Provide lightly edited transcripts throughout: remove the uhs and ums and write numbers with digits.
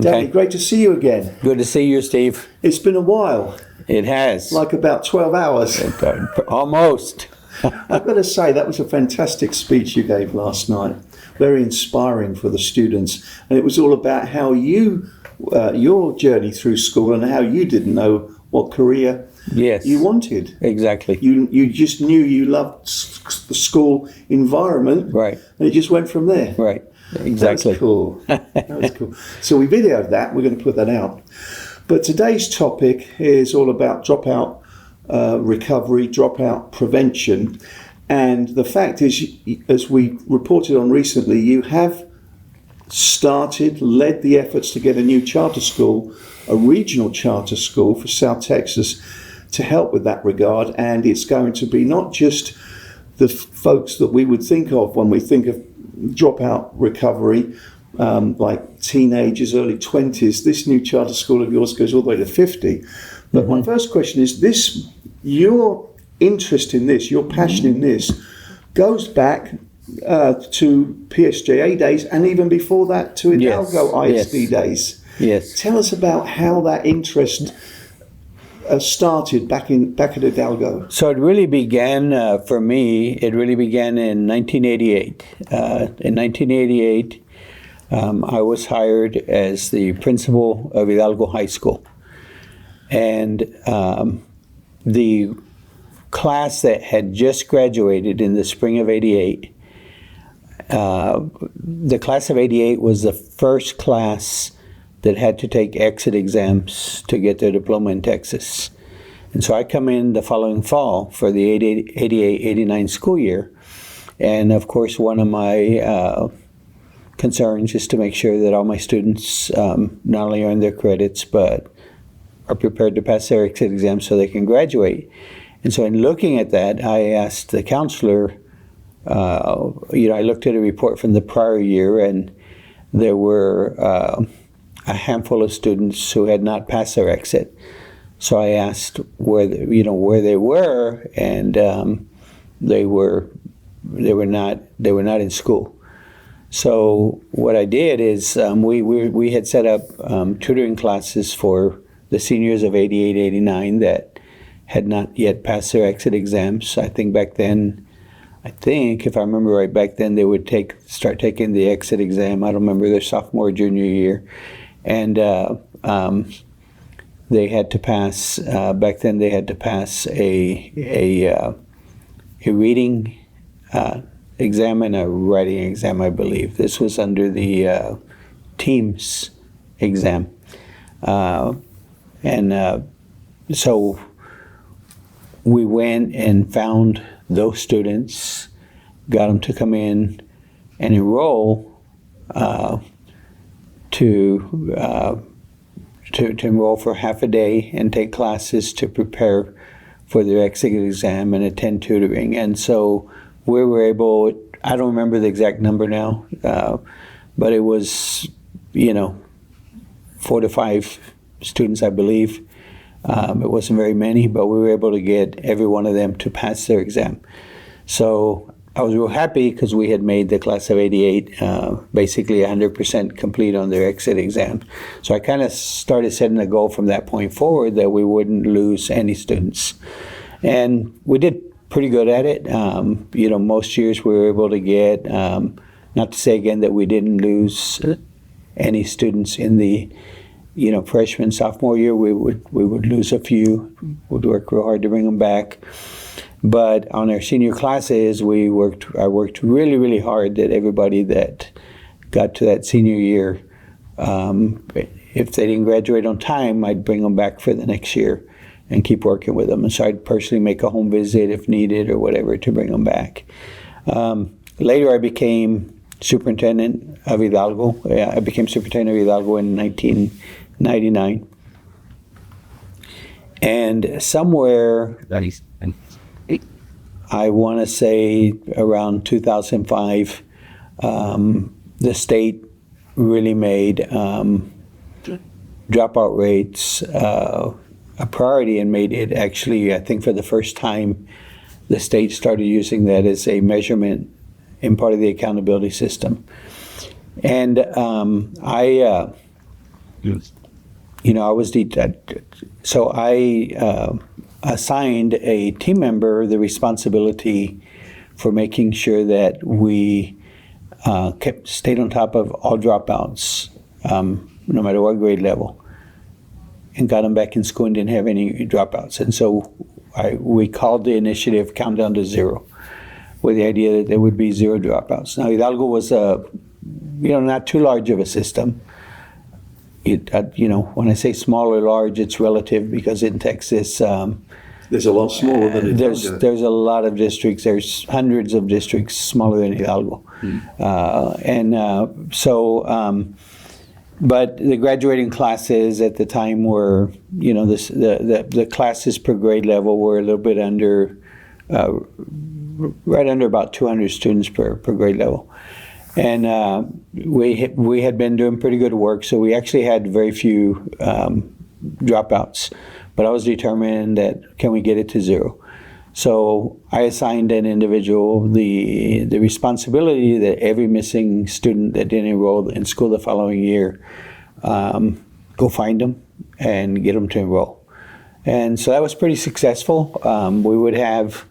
Danny, great to see you again. Good to see you, Steve. It's been a while. It has. Like about 12 hours. Almost. I've got to say, that was a fantastic speech you gave last night. Very inspiring for the students. And it was all about how you, your journey through school and how you didn't know what career you wanted. Exactly. You just knew you loved the school environment. Right. And it just went from there. Right. Exactly. That's cool. That was cool. So we videoed that. We're going to put that out. But today's topic is all about dropout recovery, dropout prevention. And the fact is, as we reported on recently, you have led the efforts to get a new charter school, a regional charter school for South Texas, to help with that regard. And it's going to be not just the folks that we would think of when we think of dropout recovery, like teenagers, early 20s. This new charter school of yours goes all the way to 50. But my first question is your interest in this, your passion in this, goes back to PSJA days, and even before that to Hidalgo ISD days. Yes. Tell us about how that interest started back at Hidalgo. So it really began, for me, in 1988. In 1988, I was hired as the principal of Hidalgo High School. And the class that had just graduated in the spring of 88, the class of 88 was the first class that had to take exit exams to get their diploma in Texas. And so I come in the following fall for the 88-89 school year. And of course, one of my concerns is to make sure that all my students not only earn their credits, but are prepared to pass their exit exams so they can graduate. And so in looking at that, I asked the counselor, I looked at a report from the prior year, and there were a handful of students who had not passed their exit. So I asked where they were, and they were not in school. So what I did is we had set up tutoring classes for the seniors of 88, 89 that had not yet passed their exit exams. I think if I remember right, back then they would start taking the exit exam. I don't remember their sophomore, junior year. And they had to pass, back then they had to pass a reading exam and a writing exam, I believe. This was under the Teams exam. So we went and found those students, got them to come in and enroll to enroll for half a day and take classes to prepare for their exit exam and attend tutoring. And so we were able, I don't remember the exact number now, but it was, 4 to 5 students, I believe. It wasn't very many, but we were able to get every one of them to pass their exam. So I was real happy because we had made the class of 88 basically 100% complete on their exit exam. So I kind of started setting a goal from that point forward that we wouldn't lose any students. And we did pretty good at it. Most years we were able to get, not to say again that we didn't lose any students in the freshman, sophomore year. We would lose a few. We'd work real hard to bring them back. But on our senior classes, I worked really, really hard that everybody that got to that senior year, if they didn't graduate on time, I'd bring them back for the next year and keep working with them. And so I'd personally make a home visit if needed or whatever to bring them back. Later, I became superintendent of Hidalgo. I became superintendent of Hidalgo in 1999. And somewhere, I want to say around 2005, the state really made dropout rates a priority and made it actually, I think for the first time, the state started using that as a measurement in part of the accountability system. And I you know, so I assigned a team member the responsibility for making sure that we stayed on top of all dropouts, no matter what grade level, and got them back in school and didn't have any dropouts. And so we called the initiative Countdown to Zero, with the idea that there would be 0 dropouts. Now, Hidalgo was not too large of a system. When I say small or large, it's relative, because in Texas, there's a lot smaller than Hidalgo. There's a lot of districts. There's hundreds of districts smaller than Hidalgo. But the graduating classes at the time were, the classes per grade level were a little bit under, right under about 200 students per grade level. And we had been doing pretty good work, so we actually had very few dropouts. But I was determined that, can we get it to 0? So I assigned an individual the responsibility that every missing student that didn't enroll in school the following year, go find them and get them to enroll. And so that was pretty successful. We would have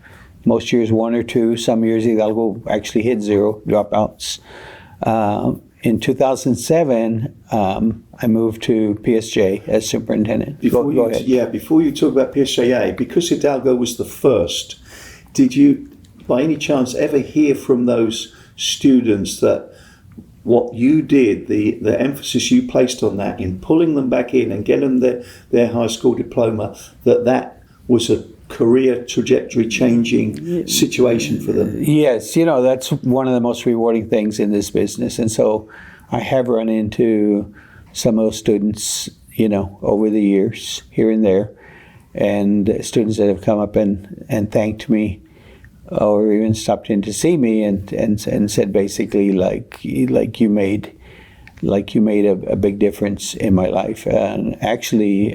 most years 1 or 2. Some years Hidalgo actually hit 0 dropouts. In 2007, I moved to PSJA as superintendent. Go ahead. Yeah, before you talk about PSJA, because Hidalgo was the first, did you, by any chance, ever hear from those students that what you did, the emphasis you placed on that, in pulling them back in and getting their high school diploma, that was a career trajectory changing situation for them? Yes, that's one of the most rewarding things in this business. And so I have run into some of those students, over the years, here and there, and students that have come up and thanked me, or even stopped in to see me and said basically like you made a big difference in my life. And actually,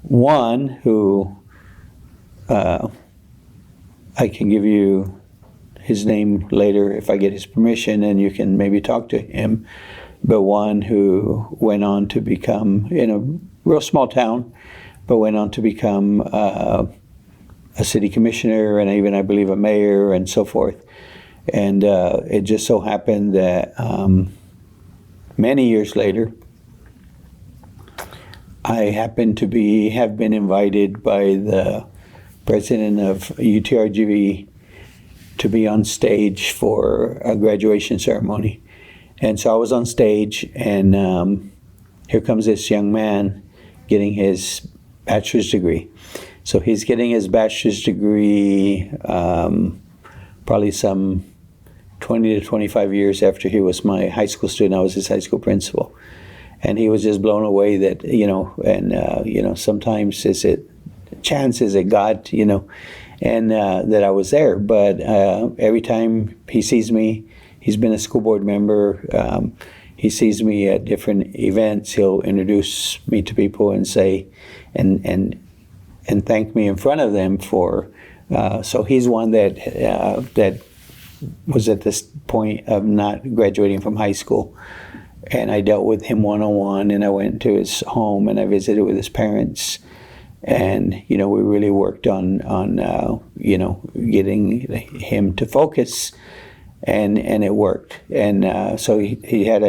one who I can give you his name later if I get his permission, and you can maybe talk to him. But one who went on to become, in a real small town, but went on to become a city commissioner, and even, I believe, a mayor, and so forth. And it just so happened that many years later, I happened to have been invited by the president of UTRGV to be on stage for a graduation ceremony. And so I was on stage, and here comes this young man getting his bachelor's degree. So he's getting his bachelor's degree probably some 20 to 25 years after he was my high school student. I was his high school principal. And he was just blown away that, sometimes is it chance, is it God, and that I was there. But every time he sees me, he's been a school board member. He sees me at different events. He'll introduce me to people and say, and thank me in front of them for. So he's one that was at this point of not graduating from high school, and I dealt with him one-on-one. And I went to his home and I visited with his parents, and we really worked on getting him to focus. And it worked, and so he's had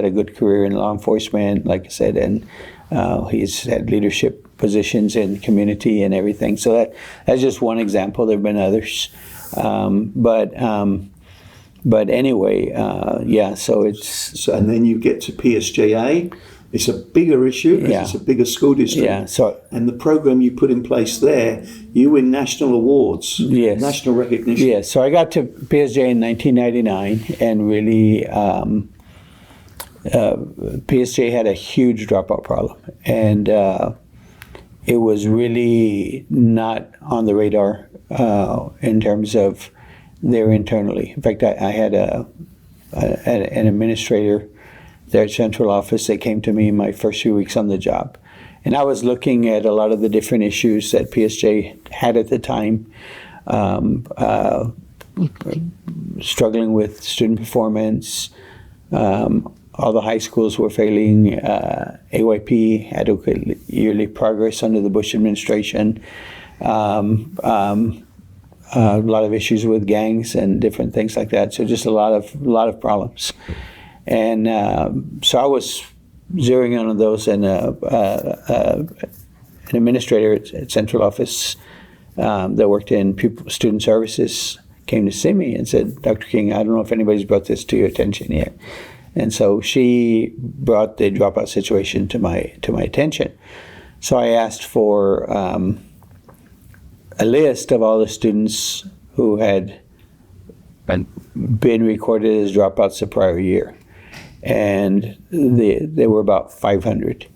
a good career in law enforcement, like I said, and he's had leadership positions in community and everything. So that's just one example. There've been others, but anyway, yeah. So and then you get to PSJA. It's a bigger issue because it's a bigger school district. Yeah. So, and the program you put in place there, you win national awards, national recognition. Yes. So I got to PSJA in 1999, and really, PSJA had a huge dropout problem, and it was really not on the radar in terms of there internally. In fact, I had an administrator there at central office that came to me in my first few weeks on the job. And I was looking at a lot of the different issues that PSJ had at the time, struggling with student performance, all the high schools were failing AYP, adequate yearly progress under the Bush administration. A lot of issues with gangs and different things like that. So just a lot of problems. And so I was zeroing in on those, and an administrator at central office that worked in student services came to see me and said, "Dr. King, I don't know if anybody's brought this to your attention yet." And so she brought the dropout situation to my attention. So I asked for a list of all the students who had been recorded as dropouts the prior year, and they were about 500,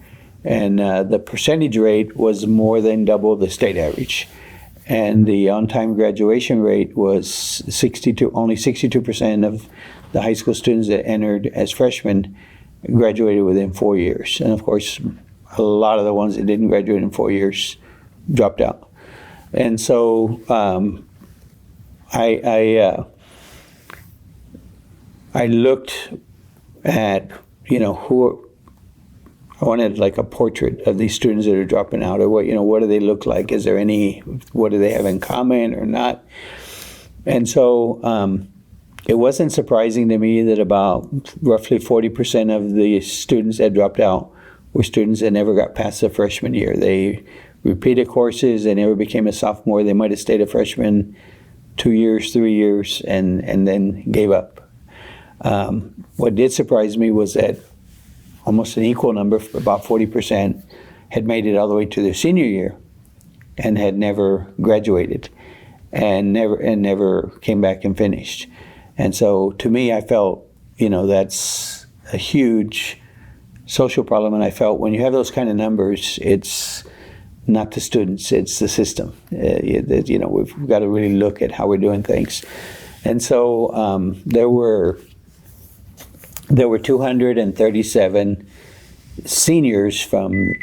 and the percentage rate was more than double the state average, and the on-time graduation rate was only 62% of the high school students that entered as freshmen graduated within 4 years, and of course a lot of the ones that didn't graduate in 4 years dropped out. And so I looked at, who I wanted, like a portrait of these students that are dropping out, or what do they look like? Is there what do they have in common or not? And so it wasn't surprising to me that about roughly 40% of the students that dropped out were students that never got past the freshman year. They repeated courses, they never became a sophomore. They might have stayed a freshman 2 years, 3 years, and then gave up. What did surprise me was that almost an equal number, about 40%, had made it all the way to their senior year and had never graduated and never came back and finished. And so to me, I felt, that's a huge social problem. And I felt when you have those kind of numbers, it's not the students, it's the system. We've got to really look at how we're doing things. And so there were 237 seniors from,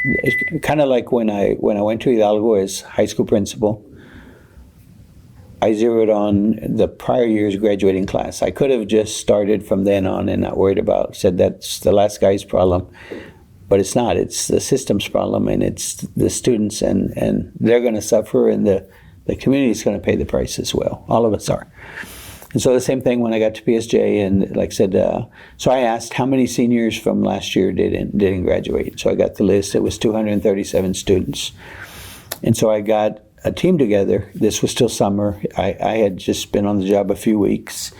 kind of like when I went to Hidalgo as high school principal, I zeroed on the prior year's graduating class. I could have just started from then on and not said that's the last guy's problem. But it's not. It's the system's problem, and it's the students, and they're going to suffer, and the community is going to pay the price as well. All of us are. And so the same thing when I got to PSJA, and like I said, so I asked how many seniors from last year didn't graduate. So I got the list. It was 237 students. And so I got a team together. This was still summer. I had just been on the job a few weeks.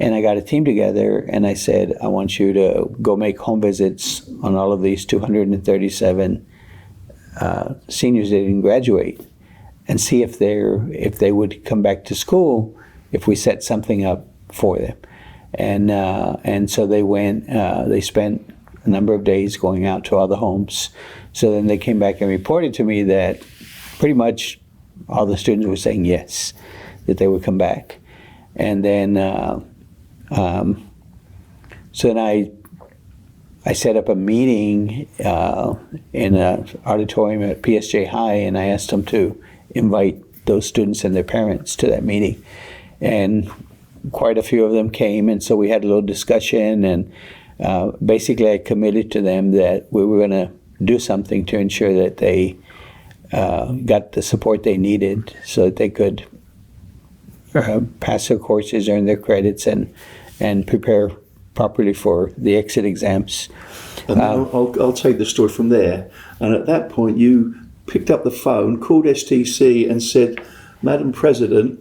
And I got a team together, and I said, I want you to go make home visits on all of these 237 seniors that didn't graduate, and see if they would come back to school if we set something up for them. And so they went. They spent a number of days going out to all the homes. So then they came back and reported to me that pretty much all the students were saying yes, that they would come back. And then so then I set up a meeting in an auditorium at PSJ High, and I asked them to invite those students and their parents to that meeting. And quite a few of them came, and so we had a little discussion, and basically I committed to them that we were going to do something to ensure that they got the support they needed so that they could pass their courses, earn their credits, and prepare properly for the exit exams. And I'll take the story from there. And at that point, you picked up the phone, called STC, and said, "Madam President,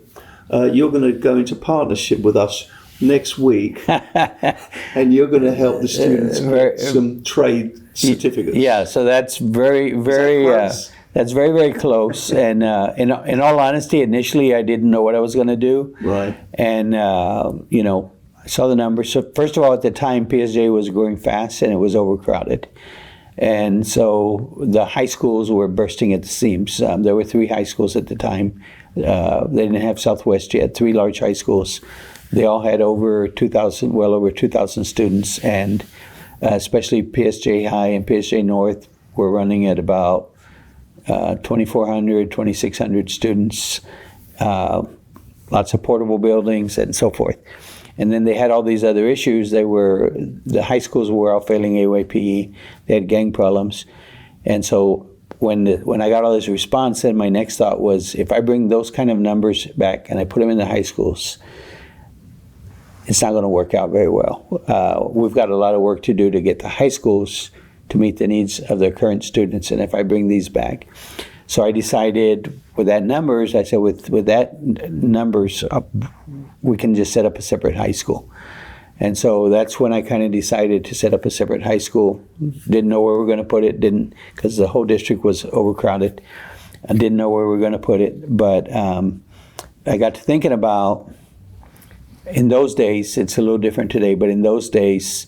you're going to go into partnership with us next week, and you're going to help the students get some trade certificates." Yeah, so that's very, very. That's very, very close. And in all honesty, initially I didn't know what I was going to do. Right. And I saw the numbers. So first of all, at the time, PSJ was growing fast and it was overcrowded. And so the high schools were bursting at the seams. There were 3 high schools at the time. They didn't have Southwest yet. 3 large high schools. They all had well over 2,000 students, and especially PSJ High and PSJ North were running at about 2,400, 2,600 students, lots of portable buildings and so forth. And then they had all these other issues. The high schools were all failing AYPE. They had gang problems. And so when I got all this response, then my next thought was, if I bring those kind of numbers back and I put them in the high schools, it's not going to work out very well. We've got a lot of work to do to get the high schools to meet the needs of their current students, and if I bring these back. So I decided with that numbers, I said with that numbers, we can just set up a separate high school. And so that's when I kind of decided to set up a separate high school. Didn't know where we were going to put it, because the whole district was overcrowded. I didn't know where we were going to put it, but I got to thinking about, in those days, it's a little different today, but in those days,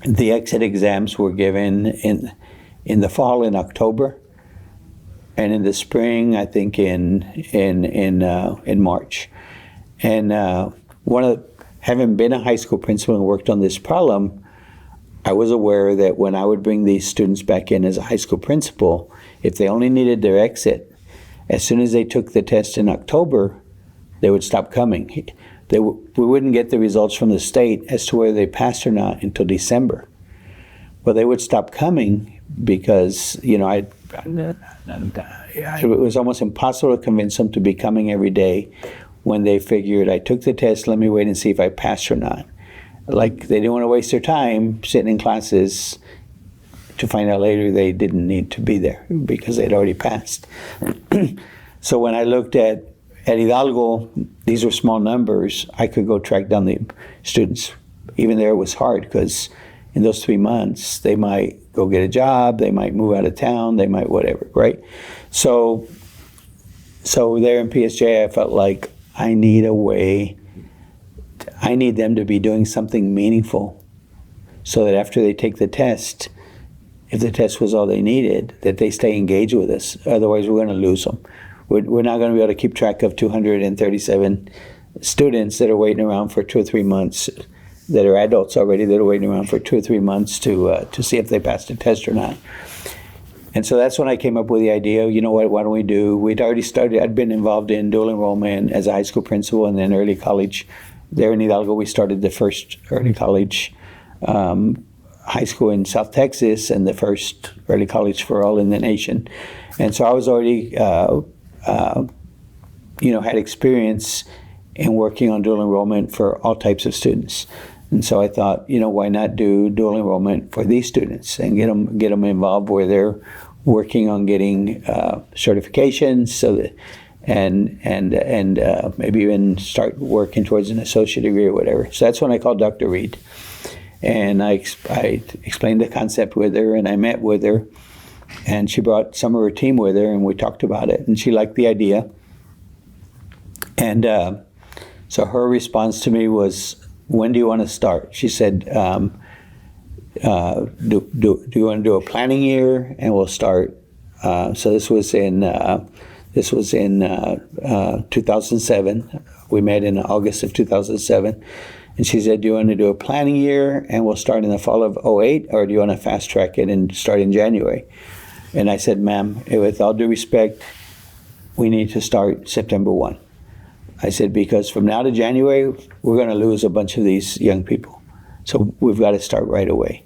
the exit exams were given in the fall in October, and in the spring, I think in March. And having been a high school principal and worked on this problem, I was aware that when I would bring these students back in as a high school principal, if they only needed their exit, as soon as they took the test in October, they would stop coming. We wouldn't get the results from the state as to whether they passed or not until December. Well, they would stop coming because, it was almost impossible to convince them to be coming every day when they figured, I took the test, let me wait and see if I passed or not. Like, they didn't want to waste their time sitting in classes to find out later they didn't need to be there because they'd already passed. So when I looked at Hidalgo, these were small numbers. I could go track down the students. Even there it was hard, because in those 3 months, they might go get a job, they might move out of town, they might whatever, right? So there in PSJA, I felt like I need a way, I need them to be doing something meaningful so that after they take the test, if the test was all they needed, that they stay engaged with us. Otherwise, we're going to lose them. We're not going to be able to keep track of 237 students that are waiting around for 2 or 3 months, that are adults already, that are waiting around for 2 or 3 months to see if they passed the test or not. And so that's when I came up with the idea, why don't we do, we'd already started, I'd been involved in dual enrollment as a high school principal and then early college. There in Hidalgo, we started the first early college high school in South Texas and the first early college for all in the nation. And so I was already had experience in working on dual enrollment for all types of students. And so I thought, why not do dual enrollment for these students and get them involved where they're working on getting certifications, so that and maybe even start working towards an associate degree or whatever. So that's when I called Dr. Reed, and I explained the concept with her, and I met with her. And she brought some of her team with her, and we talked about it, and she liked the idea. And so her response to me was, when do you want to start? She said, do you want to do a planning year? And we'll start. So this was in 2007. We met in August of 2007. And she said, do you want to do a planning year and we'll start in the fall of 2008, or do you want to fast track it and start in January? And I said, ma'am, with all due respect, we need to start September 1. I said, because from now to January, we're going to lose a bunch of these young people. So we've got to start right away.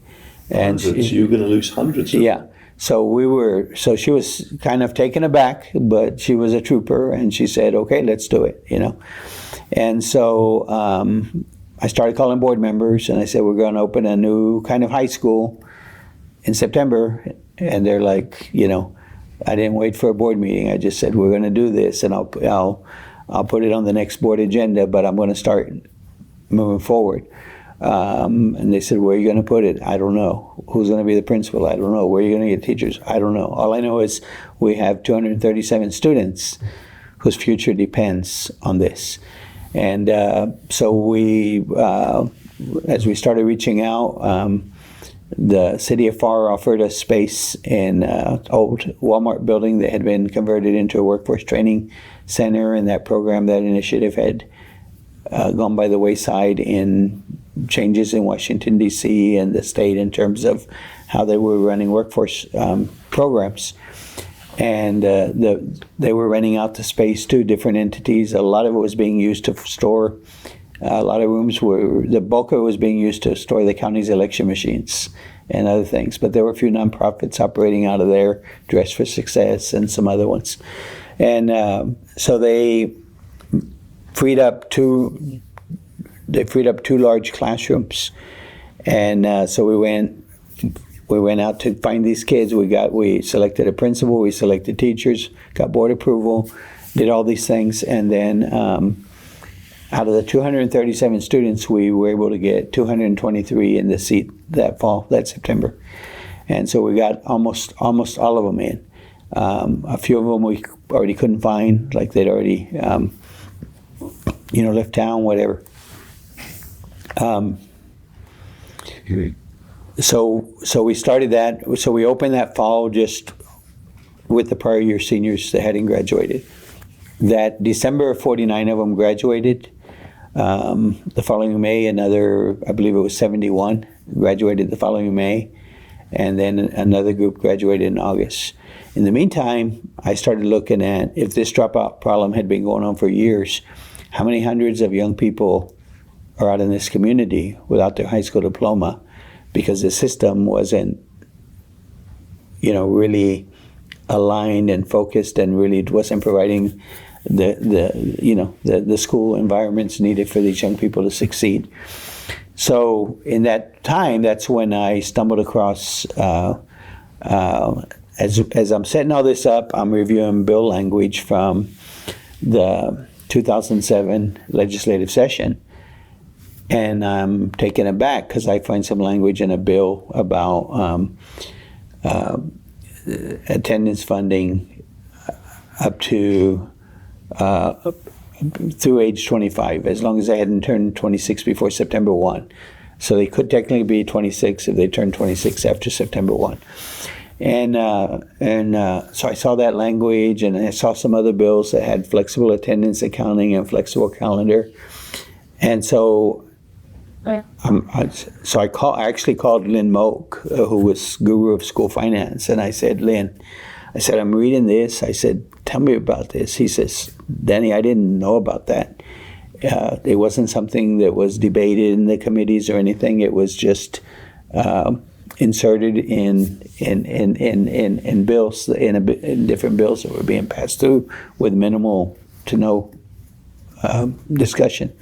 And you're going to lose hundreds of them. So she was kind of taken aback, but she was a trooper, and she said, okay, let's do it, And so I started calling board members, and I said, we're going to open a new kind of high school in September. And they're like, I didn't wait for a board meeting. I just said, we're going to do this, and I'll put it on the next board agenda, but I'm going to start moving forward. And they said, where are you going to put it? I don't know. Who's going to be the principal? I don't know. Where are you going to get teachers? I don't know. All I know is we have 237 students whose future depends on this. And so we, as we started reaching out, the city of Pharr offered us space in an old Walmart building that had been converted into a workforce training center, and that program, that initiative had gone by the wayside in changes in Washington, D.C. and the state in terms of how they were running workforce programs. And they were renting out the space to different entities. A lot of it was being used to store A lot of rooms the bulk of it was being used to store the county's election machines and other things. But there were a few nonprofits operating out of there, Dress for Success and some other ones. And so they freed up two large classrooms. And so we went out to find these kids. We selected a principal, we selected teachers, got board approval, did all these things, and then out of the 237 students, we were able to get 223 in the seat that September. And so we got almost all of them in. A few of them we already couldn't find, like they'd already, left town, whatever. So we started that. So we opened that fall just with the prior year seniors that hadn't graduated. That December, 49 of them graduated. The following May, another, I believe it was 71, graduated the following May. And then another group graduated in August. In the meantime, I started looking at, if this dropout problem had been going on for years, how many hundreds of young people are out in this community without their high school diploma because the system wasn't, really aligned and focused, and really wasn't providing the school environments needed for these young people to succeed. So in that time, that's when I stumbled across, as I'm setting all this up, I'm reviewing bill language from the 2007 legislative session. And I'm taken aback because I find some language in a bill about attendance funding up to through age 25, as long as they hadn't turned 26 before September 1. So they could technically be 26 if they turned 26 after September 1. And so I saw that language, and I saw some other bills that had flexible attendance accounting and flexible calendar. And so I actually called Lynn Moak, who was guru of school finance, and I said, Lynn, I'm reading this. I said, tell me about this. He says, Danny, I didn't know about that. It wasn't something that was debated in the committees or anything. It was just inserted in bills, in different bills that were being passed through with minimal to no discussion.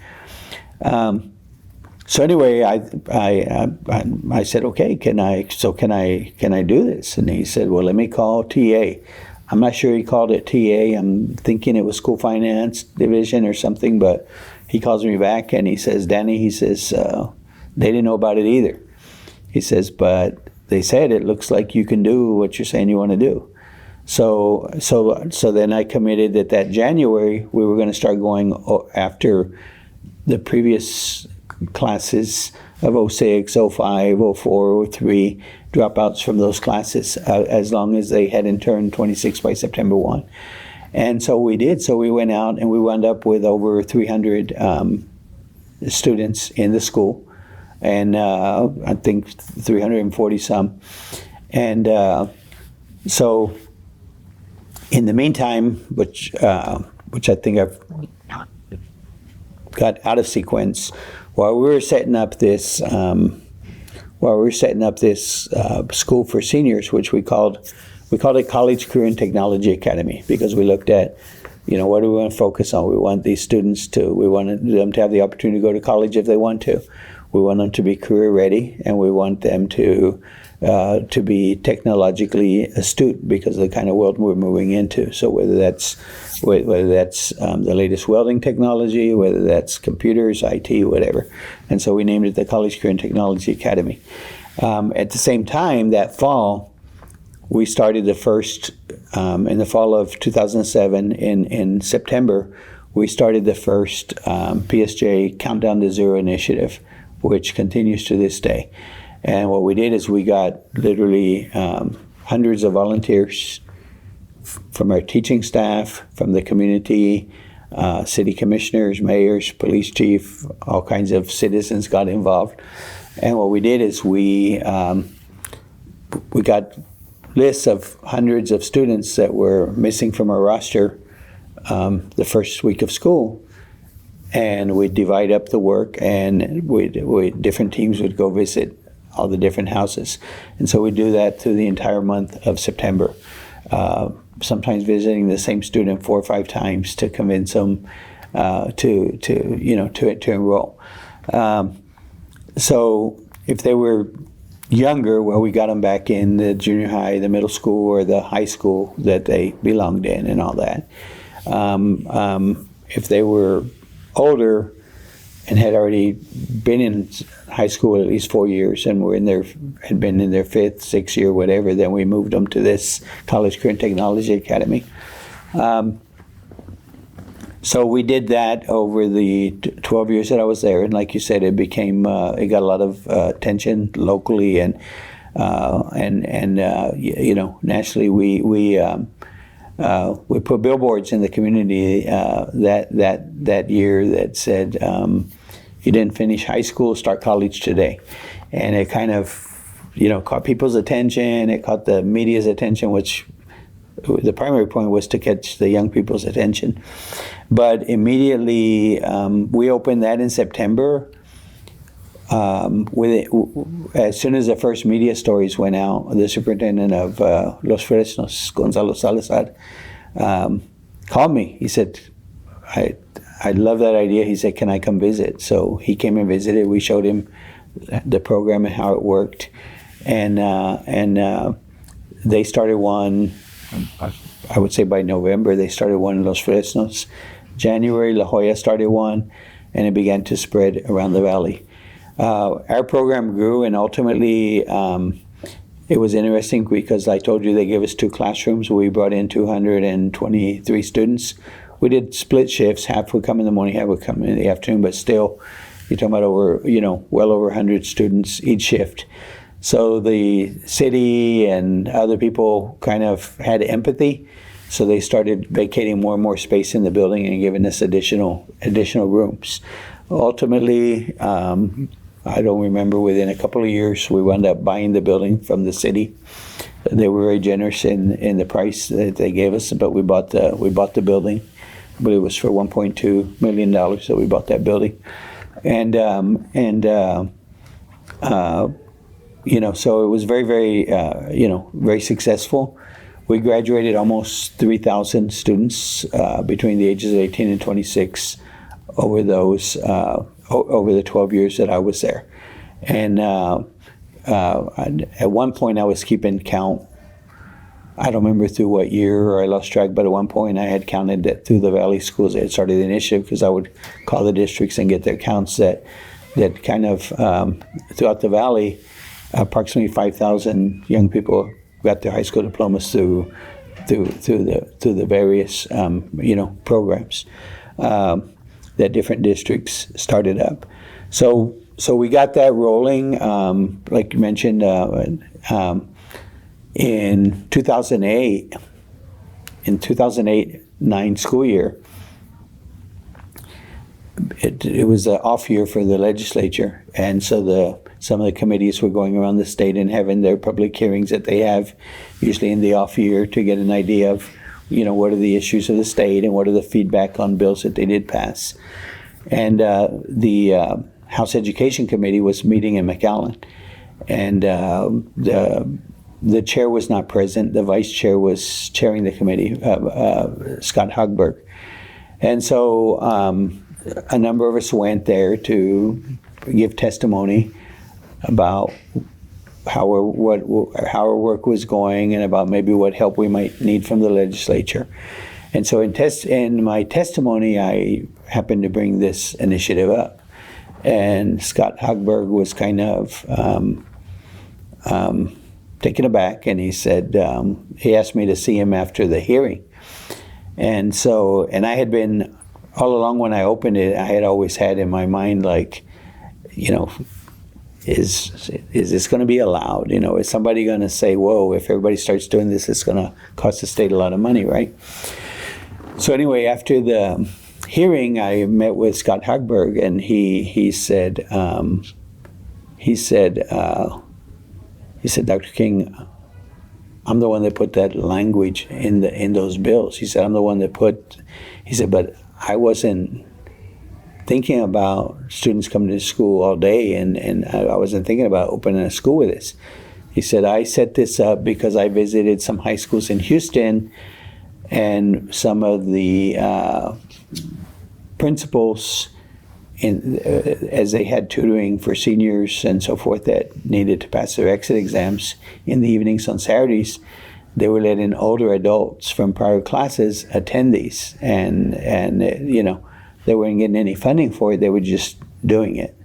So anyway, I said, okay, can I do this? And he said, well, let me call TA. I'm not sure he called it TA. I'm thinking it was School Finance Division or something, but he calls me back and he says, Danny, he says, they didn't know about it either. He says, but they said it looks like you can do what you're saying you want to do. So then I committed that January we were going to start going after the previous classes of 06, 05, 04, 03, dropouts from those classes, as long as they hadn't turned 26 by September 1. And so we did. So we went out and we wound up with over 300 students in the school, and I think 340 some. And so in the meantime, which I think I've got out of sequence, while we were setting up this school for seniors, which we called it College Career and Technology Academy, because we looked at, what do we want to focus on? We want these students we want them to have the opportunity to go to college if they want to. We want them to be career ready, and we want them to be technologically astute because of the kind of world we're moving into. So whether that's the latest welding technology, whether that's computers, IT, whatever. And so we named it the College Career and Technology Academy. At the same time, that fall, we started the first, in the fall of 2007, in September, we started the first PSJA Countdown to Zero initiative, which continues to this day. And what we did is we got literally hundreds of volunteers from our teaching staff, from the community, city commissioners, mayors, police chief, all kinds of citizens got involved. And what we did is we got lists of hundreds of students that were missing from our roster the first week of school. and we'd divide up the work, and different teams would go visit all the different houses. And so we do that through the entire month of September, sometimes visiting the same student 4 or 5 times to convince them to enroll. So if they were younger, well, we got them back in the junior high, the middle school, or the high school that they belonged in, and all that. If they were older and had already been in high school at least 4 years and had been in their 5th, 6th year, whatever, then we moved them to this College Career and Technology Academy. So we did that over the 12 years that I was there, and like you said, it got a lot of attention locally and nationally. We put billboards in the community that year that said, "You didn't finish high school, start college today," and it kind of caught people's attention. It caught the media's attention, which the primary point was to catch the young people's attention. But immediately, we opened that in September. As soon as the first media stories went out, the superintendent of Los Fresnos, Gonzalo Salazar, called me. He said, I love that idea. He said, can I come visit? So he came and visited. We showed him the program and how it worked. And they started one, I would say by November, they started one in Los Fresnos. January, La Jolla started one, and it began to spread around the valley. Our program grew, and ultimately it was interesting because I told you they gave us 2 classrooms. We brought in 223 students. We did split shifts. Half would come in the morning, half would come in the afternoon, but still, you're talking about well over 100 students each shift. So the city and other people kind of had empathy. So they started vacating more and more space in the building and giving us additional rooms. Ultimately, I don't remember, within a couple of years, we wound up buying the building from the city. They were very generous in the price that they gave us, but we bought the building. I believe it was for $1.2 million that we bought that building. So it was very, very, very successful. We graduated almost 3,000 students between the ages of 18 and 26 over the 12 years that I was there. And at one point I was keeping count. I don't remember through what year, or I lost track, but at one point I had counted that through the Valley schools. I had started the initiative because I would call the districts and get their counts that kind of throughout the Valley, approximately 5,000 young people got their high school diplomas through the various programs that different districts started up. So we got that rolling. Like you mentioned, in 2008-9 school year, it was an off year for the legislature, and so some of the committees were going around the state and having their public hearings that they have usually in the off year to get an idea of, what are the issues of the state and what are the feedback on bills that they did pass. And the House Education Committee was meeting in McAllen, and the chair was not present. The vice chair was chairing the committee, Scott Hogberg. And so a number of us went there to give testimony about how our work was going and about maybe what help we might need from the legislature. And so in my testimony, I happened to bring this initiative up. And Scott Hogberg was kind of taken aback, and he said, he asked me to see him after the hearing. And I had been, all along when I opened it, I had always had in my mind, like, is this going to be allowed? Is somebody going to say, whoa, if everybody starts doing this, it's going to cost the state a lot of money, right? So anyway, after the hearing, I met with Scott Hogberg, and he said, Dr. King, I'm the one that put that language in those bills. He said, I'm the one that he said, but I wasn't thinking about students coming to school all day, and I wasn't thinking about opening a school with this. He said, I set this up because I visited some high schools in Houston, and some of the principals, as they had tutoring for seniors and so forth that needed to pass their exit exams in the evenings on Saturdays, they were letting older adults from prior classes attend these, and they weren't getting any funding for it. They were just doing it.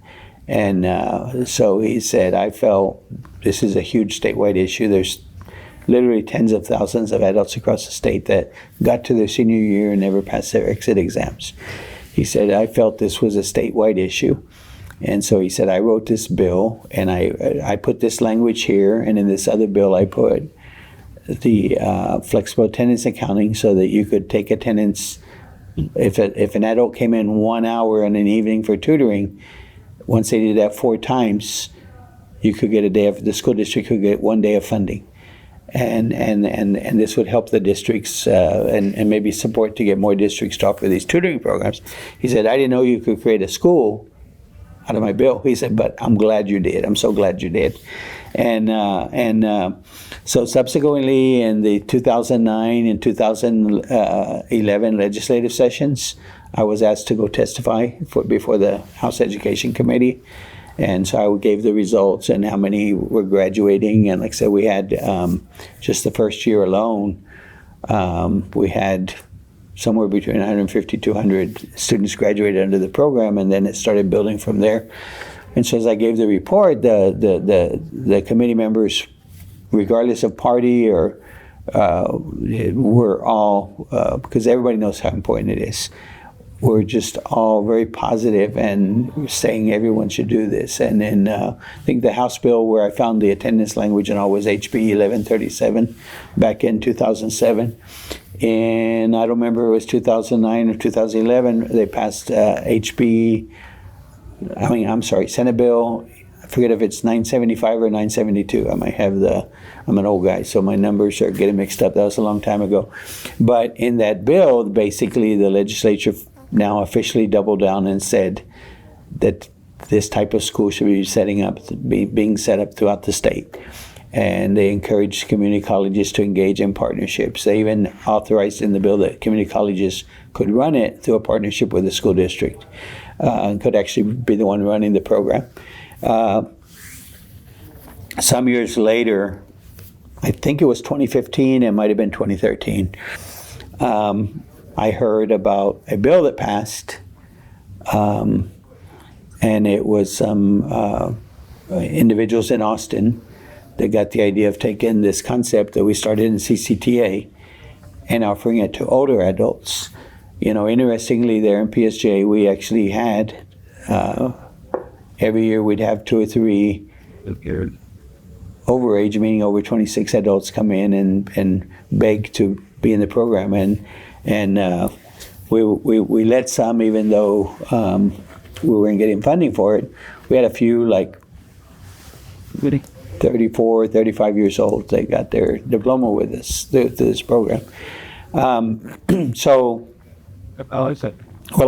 And so he said, I felt this is a huge statewide issue. There's literally tens of thousands of adults across the state that got to their senior year and never passed their exit exams. He said, I felt this was a statewide issue. And so he said, I wrote this bill, and I put this language here, and in this other bill I put the flexible attendance accounting so that you could take attendance. If an adult came in 1 hour in an evening for tutoring, once they did that 4 times, you could get the school district could get 1 day of funding. And this would help the districts and maybe support to get more districts to offer these tutoring programs. He said, I didn't know you could create a school out of my bill. He said, but I'm glad you did. I'm so glad you did. So subsequently, in the 2009 and 2011 legislative sessions, I was asked to go testify before the House Education Committee. And so I gave the results and how many were graduating. And like I said, we had just the first year alone, we had somewhere between 150 to 200 students graduated under the program, and then it started building from there. And so as I gave the report, the committee members, regardless of party or were all, because everybody knows how important it is, we're just all very positive and saying everyone should do this. And then I think the House bill where I found the attendance language and all was HB 1137 back in 2007. And I don't remember if it was 2009 or 2011, they passed Senate Bill, I forget if it's 975 or 972. I might have I'm an old guy, so my numbers are getting mixed up. That was a long time ago. But in that bill, basically the legislature now officially doubled down and said that this type of school should be being set up throughout the state. And they encouraged community colleges to engage in partnerships. They even authorized in the bill that community colleges could run it through a partnership with the school district, and could actually be the one running the program. Some years later, I think it was 2015, it might have been 2013, I heard about a bill that passed, and it was some individuals in Austin that got the idea of taking this concept that we started in CCTA and offering it to older adults. Interestingly, there in PSJA, we actually had, every year we'd have 2 or 3 overage, meaning over 26 adults come in and beg to be in the program. And we let some, even though we weren't getting funding for it. We had a few, like 34, 35 years old, they got their diploma with us through this program. Well,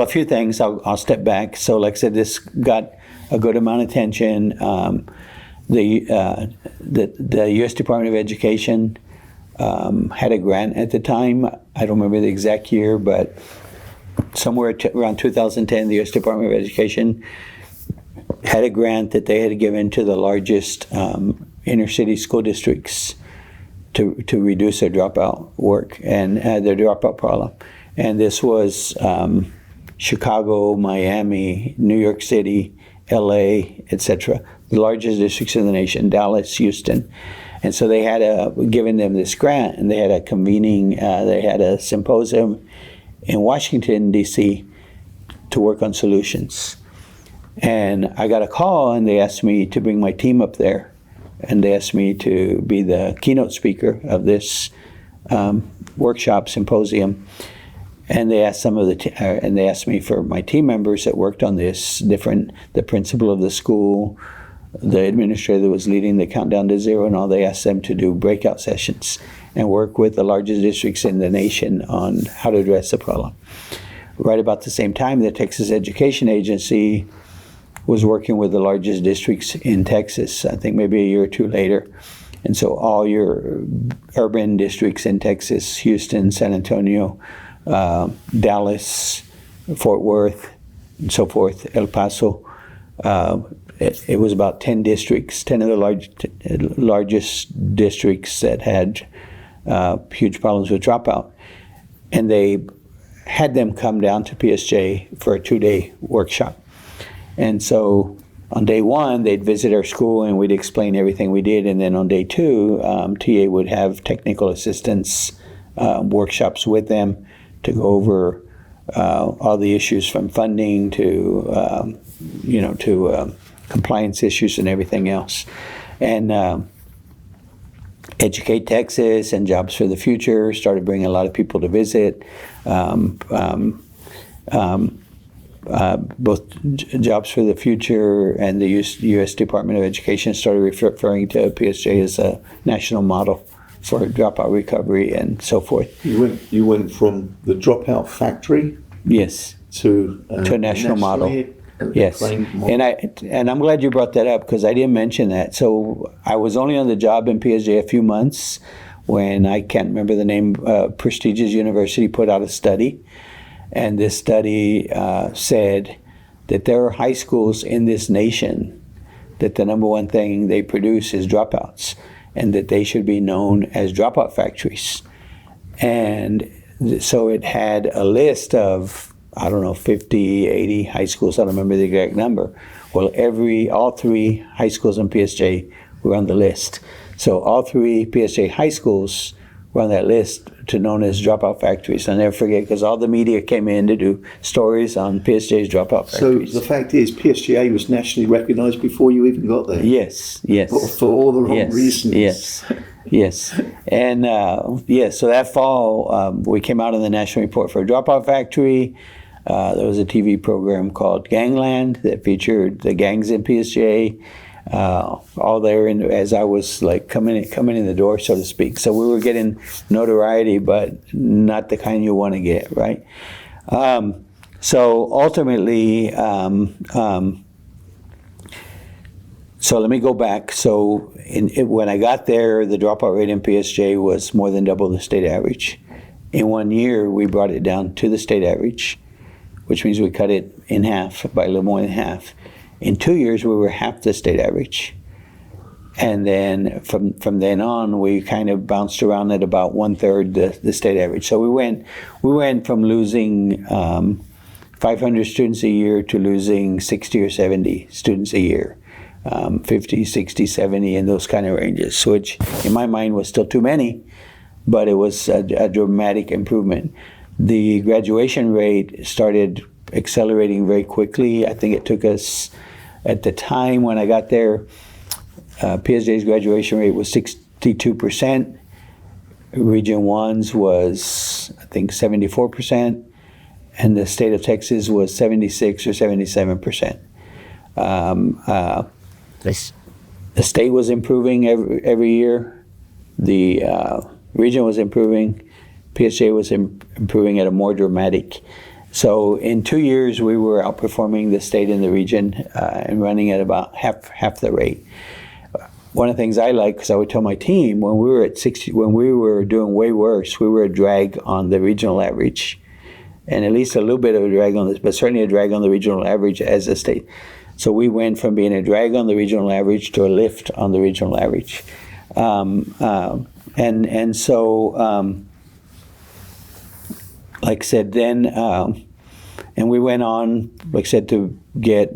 a few things, I'll step back. So like I said, this got a good amount of attention. The U.S. Department of Education had a grant at the time. I don't remember the exact year, but somewhere around 2010, the U.S. Department of Education had a grant that they had given to the largest inner city school districts to reduce their dropout work and their dropout problem. And this was Chicago, Miami, New York City, LA, etc., the largest districts in the nation, Dallas, Houston. And so they had given them this grant, and they had they had a symposium in Washington, D.C. to work on solutions. And I got a call, and they asked me to bring my team up there. And they asked me to be the keynote speaker of this workshop symposium. And they asked they asked me for my team members that worked on this, the principal of the school, the administrator that was leading the countdown to zero, and all. They asked them to do breakout sessions and work with the largest districts in the nation on how to address the problem. right about the same time, the Texas Education Agency was working with the largest districts in Texas, I think maybe a year or two later. And so all your urban districts in Texas, Houston, San Antonio, Dallas, Fort Worth, and so forth, El Paso, it was about 10 districts, 10 of the largest districts that had huge problems with dropout. And they had them come down to PSJ for a 2-day workshop. And so on day one, they'd visit our school and we'd explain everything we did. And then on day two, TA would have technical assistance workshops with them to go over all the issues from funding to, compliance issues and everything else. And Educate Texas and Jobs for the Future started bringing a lot of people to visit. Both Jobs for the Future and the U.S. Department of Education started referring to PSJ as a national model for dropout recovery and so forth. You went from the dropout factory, yes, to a national model. Yes, and I'm glad you brought that up because I didn't mention that. So I was only on the job in PSJ a few months when, I can't remember the name, prestigious university put out a study. And this study said that there are high schools in this nation that the number one thing they produce is dropouts, and that they should be known as dropout factories. And so it had a list of, 50, 80 high schools. I don't remember the exact number. Well, all 3 high schools in PSJ were on the list. So all 3 PSJ high schools were on that list to known as dropout factories. I'll never forget because all the media came in to do stories on PSJ's dropout factories. So the fact is, PSJA was nationally recognized before you even got there. Yes. For all the wrong reasons. Yes. And so that fall, we came out on the National Report for a Dropout Factory. There was a TV program called Gangland that featured the gangs in PSJ. All there as I was like coming in the door, so to speak. So we were getting notoriety, but not the kind you want to get, right? So ultimately, so let me go back. So when I got there, the dropout rate in PSJ was more than double the state average. In 1 year, we brought it down to the state average, which means we cut it in half, by a little more than half. In 2 years, we were half the state average. And then from then on, we kind of bounced around at about 1/3 the state average. So we went from losing 500 students a year to losing 60 or 70 students a year. 50, 60, 70 in those kind of ranges, which in my mind was still too many, but it was a dramatic improvement. The graduation rate started accelerating very quickly. I think it took us, at the time when I got there, PSJ's graduation rate was 62%. Region 1's was, I think, 74%. And the state of Texas was 76 or 77%. The state was improving every year. The region was improving. PSJ was improving at a more dramatic. So in 2 years, we were outperforming the state and the region and running at about half the rate. One of the things I like, because I would tell my team, when we were at 60, when we were doing way worse, we were a drag on the regional average, and at least a little bit of a drag on this, but certainly a drag on the regional average as a state. So we went from being a drag on the regional average to a lift on the regional average. And so, like I said, then, and we went on, like I said, to get,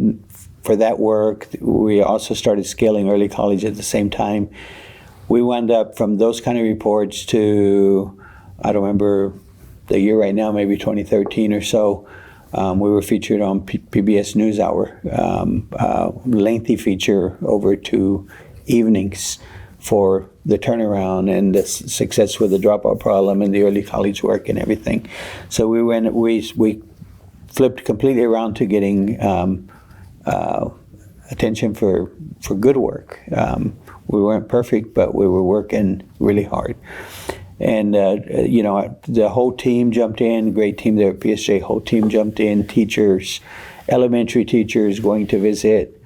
for that work, we also started scaling early college at the same time. We wound up from those kind of reports to, I don't remember the year right now, maybe 2013 or so. We were featured on PBS NewsHour, lengthy feature over 2 evenings for the turnaround and the success with the dropout problem and the early college work and everything. So we flipped completely around to getting attention for good work. We weren't perfect, but we were working really hard. And, the whole team jumped in, great team there at PSJA, whole team jumped in, teachers, elementary teachers going to visit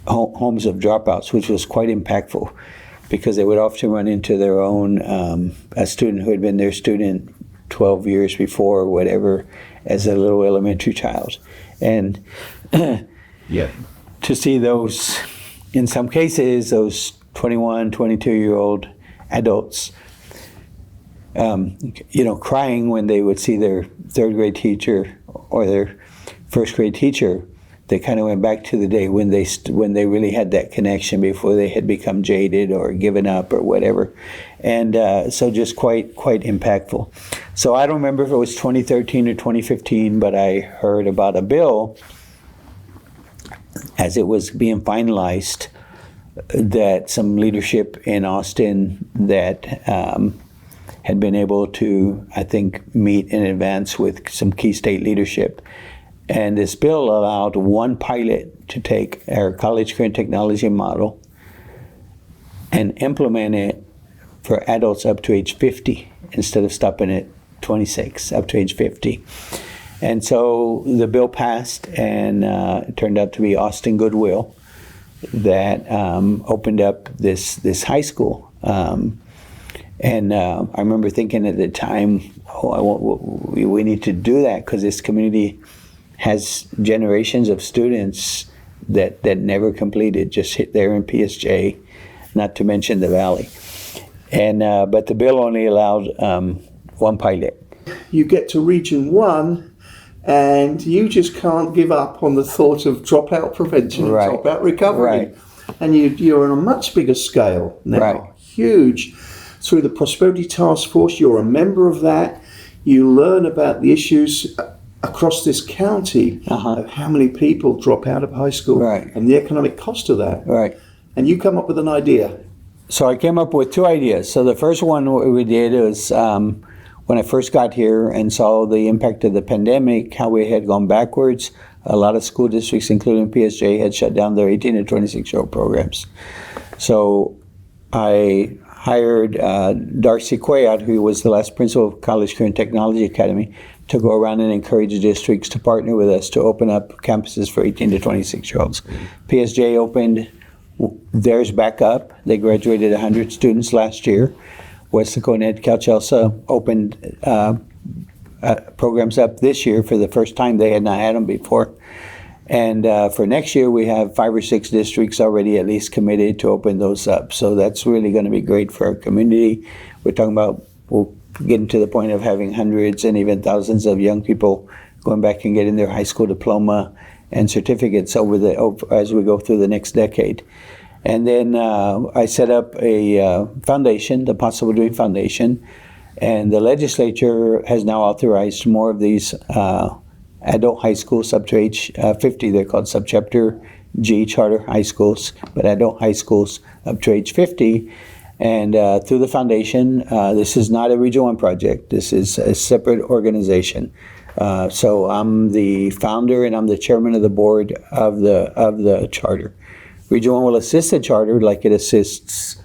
homes of dropouts, which was quite impactful because they would often run into their own, a student who had been their student 12 years before or whatever as a little elementary child. And to see those, in some cases, those 21, 22-year-old adults, crying when they would see their third grade teacher or their first grade teacher, they kind of went back to the day when they really had that connection before they had become jaded or given up or whatever. And so just quite impactful. So I don't remember if it was 2013 or 2015, but I heard about a bill as it was being finalized that some leadership in Austin that had been able to, I think, meet in advance with some key state leadership. And this bill allowed one pilot to take our college career and technology model and implement it for adults up to age 50 instead of stopping at 26, up to age 50. And so the bill passed, and it turned out to be Austin Goodwill that opened up this high school. And I remember thinking at the time, we need to do that because this community has generations of students that never completed, just hit there in PSJ, not to mention the Valley. And but the bill only allowed one pilot. You get to Region 1 and you just can't give up on the thought of dropout prevention and dropout recovery. Right. And you're on a much bigger scale now, huge. Through the Prosperity Task Force, you're a member of that. You learn about the issues across this county of how many people drop out of high school and the economic cost of that. Right. And you come up with an idea. So I came up with two ideas. So the first one we did was when I first got here and saw the impact of the pandemic, how we had gone backwards. A lot of school districts, including PSJ, had shut down their 18 to 26-year-old programs. So I hired Darcy Cuellar, who was the last principal of College Career and Technology Academy, to go around and encourage districts to partner with us to open up campuses for 18 to 26-year-olds. PSJ opened theirs back up. They graduated 100 students last year. West Dakota Ed Cal Chelsea opened programs up this year for the first time. They had not had them before. And for next year, we have 5 or 6 districts already at least committed to open those up. So that's really going to be great for our community. We're talking about, we'll get to the point of having hundreds and even thousands of young people going back and getting their high school diploma and certificates as we go through the next decade. And then I set up a foundation, the PossAble Dream Foundation, and the legislature has now authorized more of these adult high schools up to age 50. They're called Subchapter G charter high schools, but adult high schools up to age 50. And through the foundation, this is not a Region 1 project. This is a separate organization. So I'm the founder and I'm the chairman of the board of the charter. Region 1 will assist the charter like it assists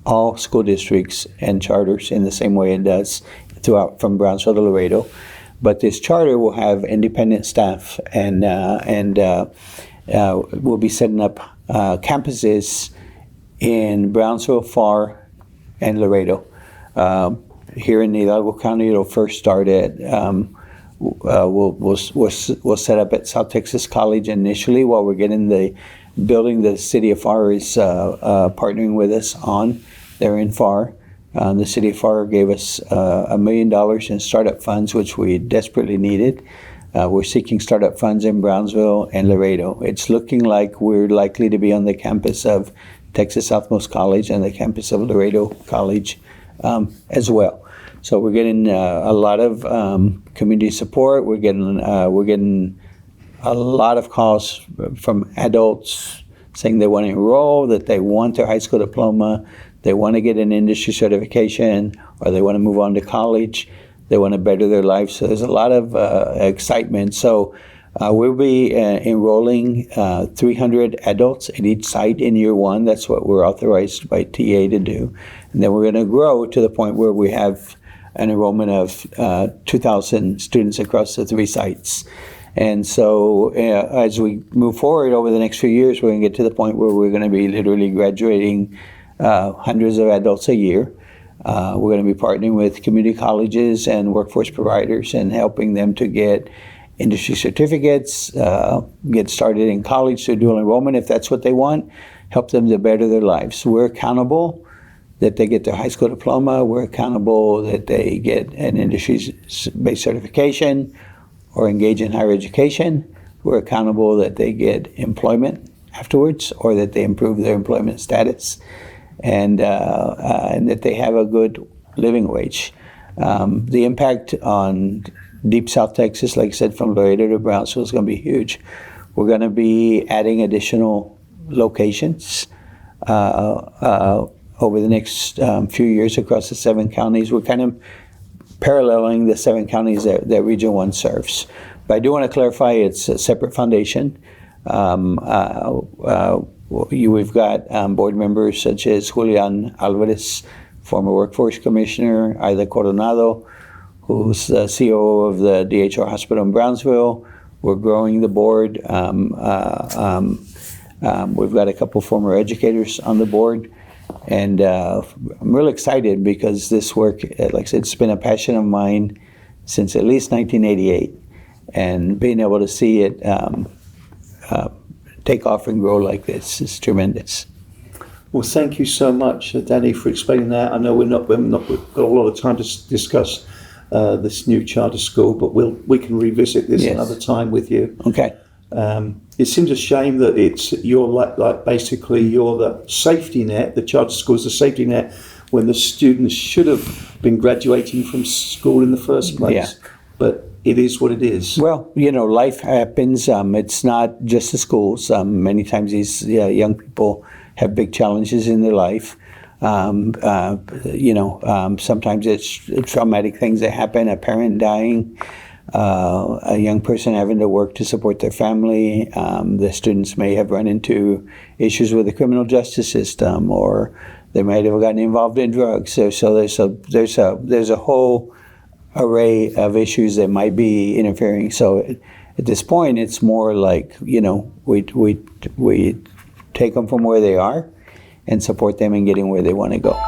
all school districts and charters in the same way it does throughout from Brownsville to Laredo. But this charter will have independent staff and we'll be setting up campuses in Brownsville, Pharr, and Laredo. Here in Hidalgo County, it'll first start at we'll set up at South Texas College initially while we're getting the building the city of Pharr is partnering with us on. They're in Pharr. The city of Pharr gave us $1 million in startup funds, which we desperately needed. We're seeking startup funds in Brownsville and Laredo. It's looking like we're likely to be on the campus of Texas Southmost College and the campus of Laredo College as well. So we're getting a lot of community support. We're getting a lot of calls from adults saying they want to enroll, that they want their high school diploma, they want to get an industry certification, or they want to move on to college, they want to better their lives. So there's a lot of excitement. So We'll be enrolling 300 adults at each site in year one. That's what we're authorized by TA to do. And then we're going to grow to the point where we have an enrollment of 2,000 students across the 3 sites. And so as we move forward over the next few years, we're going to get to the point where we're going to be literally graduating hundreds of adults a year. We're going to be partnering with community colleges and workforce providers and helping them to get industry certificates, get started in college through dual enrollment if that's what they want, help them to better their lives. We're accountable that they get their high school diploma. We're accountable that they get an industry-based certification or engage in higher education. We're accountable that they get employment afterwards or that they improve their employment status and that they have a good living wage. The impact on Deep South Texas, like I said, from Laredo to Brownsville is going to be huge. We're going to be adding additional locations over the next few years across the 7 counties. We're kind of paralleling the 7 counties that Region 1 serves. But I do want to clarify it's a separate foundation. We've got board members such as Julian Alvarez, former workforce commissioner, Aida Coronado, who's the CEO of the DHR Hospital in Brownsville. We're growing the board. We've got a couple former educators on the board. And I'm really excited because this work, like I said, it's been a passion of mine since at least 1988. And being able to see it take off and grow like this is tremendous. Well, thank you so much, Danny, for explaining that. I know we've not got a lot of time to discuss this new charter school, but we can revisit this another time with you. Okay. It seems a shame that you're basically you're the safety net. The charter school is the safety net when the students should have been graduating from school in the first place. Yeah. But it is what it is. Well, life happens. It's not just the schools. Many times these young people have big challenges in their life. Sometimes it's traumatic things that happen, a parent dying, a young person having to work to support their family. The students may have run into issues with the criminal justice system, or they might have gotten involved in drugs. So there's a whole array of issues that might be interfering. So at this point, it's more like, we take them from where they are and support them in getting where they want to go.